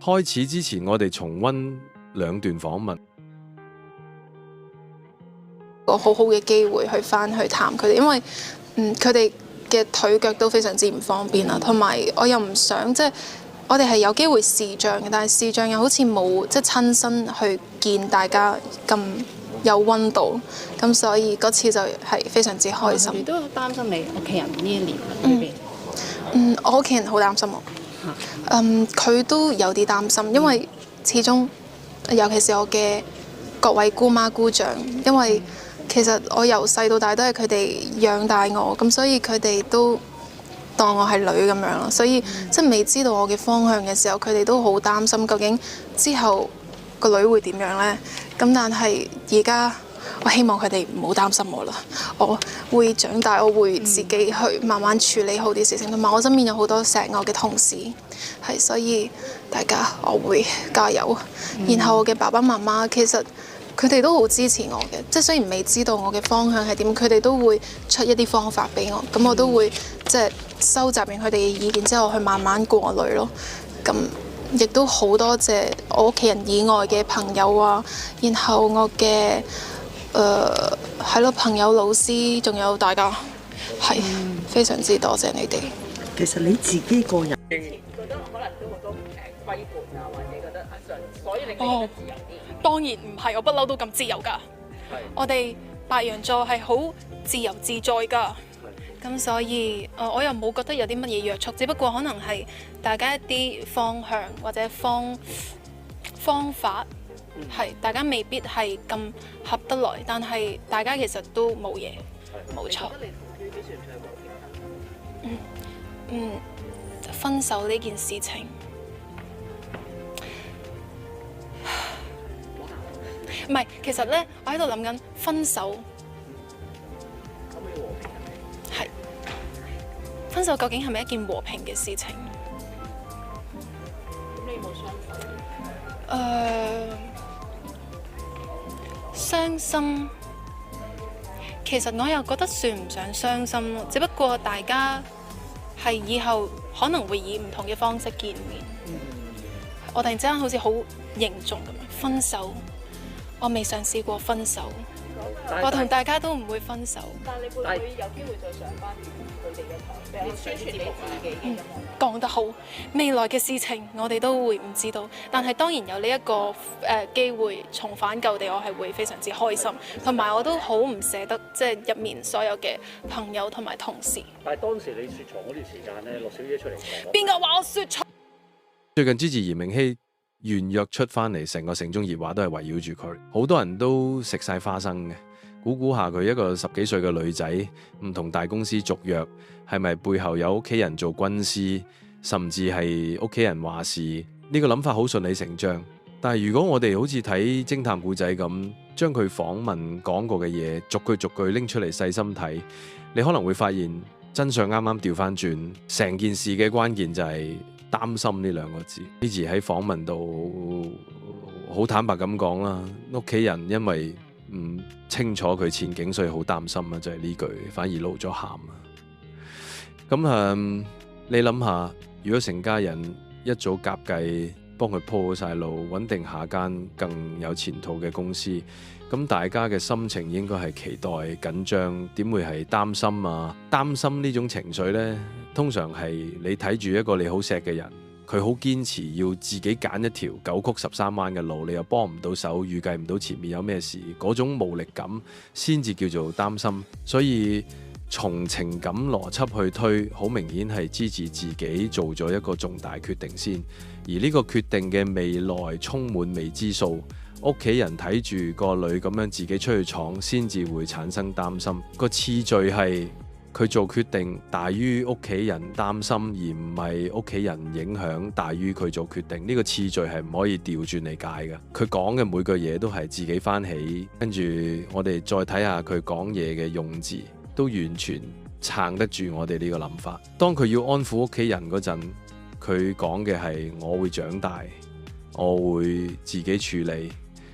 開始之前，我哋重溫兩段訪問。個好好嘅機會去翻去探佢哋，因為佢哋嘅腿腳都非常之唔方便啦，同埋我又唔想即係我哋係有機會視像嘅，但係視像又好似冇即係親身去見大家咁有溫度，咁所以嗰次就係非常之開心。你都擔心你屋企人呢一年裏邊？我屋企人好擔心我。佢都有啲擔心，因為始終尤其是我嘅各位姑媽姑丈，因為其實我由細到大都係佢哋養大我，咁所以佢哋都當我係女咁樣咯，所以即係未知道我嘅方向嘅時候，佢哋都好擔心究竟之後個女會點樣呢？咁但係而家我希望佢哋唔好擔心我啦，我會長大，我會自己去慢慢處理好啲事情，同埋我身邊有好多錫我嘅同事，係，所以大家我會加油。然後我嘅爸爸媽媽其實佢哋都好支持我嘅，即係雖然未知道我嘅方向係點，佢哋都會出一啲方法俾我，咁我都會即係收集完佢哋嘅意見之後去慢慢過濾咯。咁亦都好多謝我屋企人以外嘅朋友啊，然後我嘅係咯朋友、老師，仲有大家，係非常之多謝你哋。其實你自己個人覺得可能都好多規管啊，或者覺得所以令你覺得自由啲。當然唔係，我不嬲都咁自由㗎。我哋白羊座係好自由自在㗎。咁所以我又冇覺得有啲乜嘢約束，只不過可能係大家一啲方向或者方法係大家未必係咁合得來，但係大家其實都冇嘢，冇錯。分手呢件事情，唔係，其實呢，我喺度諗緊分手。係分手究竟係咪一件和平嘅事情？咁你有冇傷心，其實我又覺得算唔上傷心咯，只不過大家係以後可能會以唔同嘅方式見面。我突然之間好似好凝重咁樣，分手，我未嘗試過分手，我同大家都唔會分手。但你會唔會有機會再上翻佢哋嘅台，你宣傳你自己嘅音樂？講得好，未來嘅事情我哋都會唔知道，但係當然有呢一個機會重返舊地，我係會非常之開心，同埋我都好唔捨得即係入面所有嘅朋友同埋同事。但係當時你雪藏嗰段時間咧，樂小姐出嚟講，邊個話我雪藏？最近支持嚴明熙原約出翻嚟，成個城中熱話都係圍繞住佢，好多人都食晒花生嘅。估下佢一個10幾歲嘅女仔，唔同大公司續約，係咪背後有屋企人做軍師，甚至係屋企人話事？呢個諗法好順理成章。但係如果我哋好似睇偵探故仔咁，將佢訪問講過嘅嘢逐句逐句拎出嚟細心睇，你可能會發現真相啱啱調翻轉。成件事嘅關鍵就係擔心呢兩個字。Gigi喺訪問度好坦白咁講啦，屋企人因為唔清楚佢前景，所以好擔心啊！就係呢句，反而露咗喊啊！咁你諗下，如果成家人一早夾計幫佢鋪好晒路，穩定下間更有前途嘅公司，咁大家嘅心情應該係期待緊張，點會係擔心啊？擔心呢種情緒呢，通常係你睇住一個你好錫嘅人，佢好堅持要自己揀一條9曲13彎嘅路，你又幫唔到手，預計唔到前面有咩事，嗰種無力感先至叫做擔心。所以從情感邏輯去推，好明顯係支持自己做咗一個重大決定先，而呢個決定嘅未來充滿未知數，屋企人睇住個女咁樣自己出去闖，先至會產生擔心。個次序係佢做決定大於屋企人擔心，而唔係屋企人影響大於佢做決定。呢個次序係唔可以調轉嚟解嘅。佢講嘅每句嘢都係自己翻起，跟住我哋再睇下佢講嘢嘅用字，都完全撐得住我哋呢個諗法。當佢要安撫屋企人嗰陣，佢講嘅係我會長大，我會自己處理。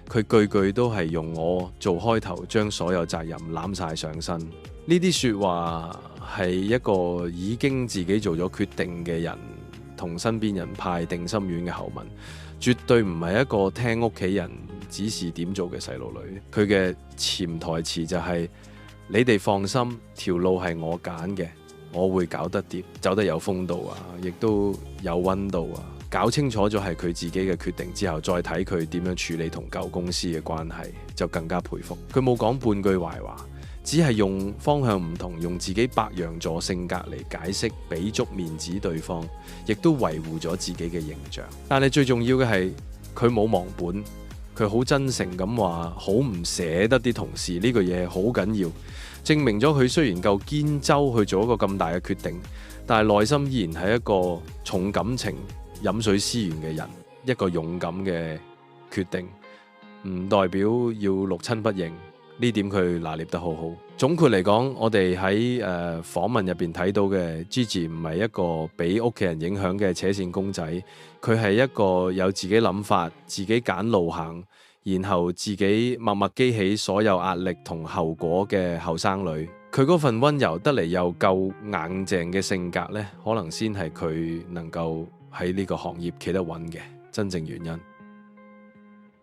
佢句句都係用我做開頭，將所有責任攬晒上身。呢啲說話係一個已經自己做咗決定嘅人同身邊人派定心丸嘅後文，絕對唔係一個聽屋企人指示點做嘅細路女。佢嘅潛台詞就係：你哋放心，條路係我揀嘅，我會搞得掂，走得有風度啊，亦都有溫度啊。搞清楚咗係佢自己嘅決定之後，再睇佢點樣處理同舊公司嘅關係，就更加佩服。佢冇講半句壞話，只係用方向唔同，用自己白羊座性格嚟解釋，俾足面子對方，亦都維護咗自己嘅形象。但係最重要嘅係佢冇忘本，佢好真誠咁話，好唔捨得啲同事，呢個嘢好緊要，證明咗佢雖然夠堅周去做一個咁大嘅決定，但係內心依然係一個重感情、飲水思源嘅人，一個勇敢嘅決定，唔代表要六親不認，呢點佢拿捏得好好。總括嚟講，我哋喺訪問入邊睇到嘅 Gigi 唔係一個俾屋企人影響嘅扯線公仔，佢係一個有自己諗法、自己揀路行，然後自己默默記起所有壓力同後果嘅後生女。佢嗰份溫柔得嚟又夠硬淨嘅性格呢，可能先係佢能夠喺呢個行業企得穩嘅真正原因。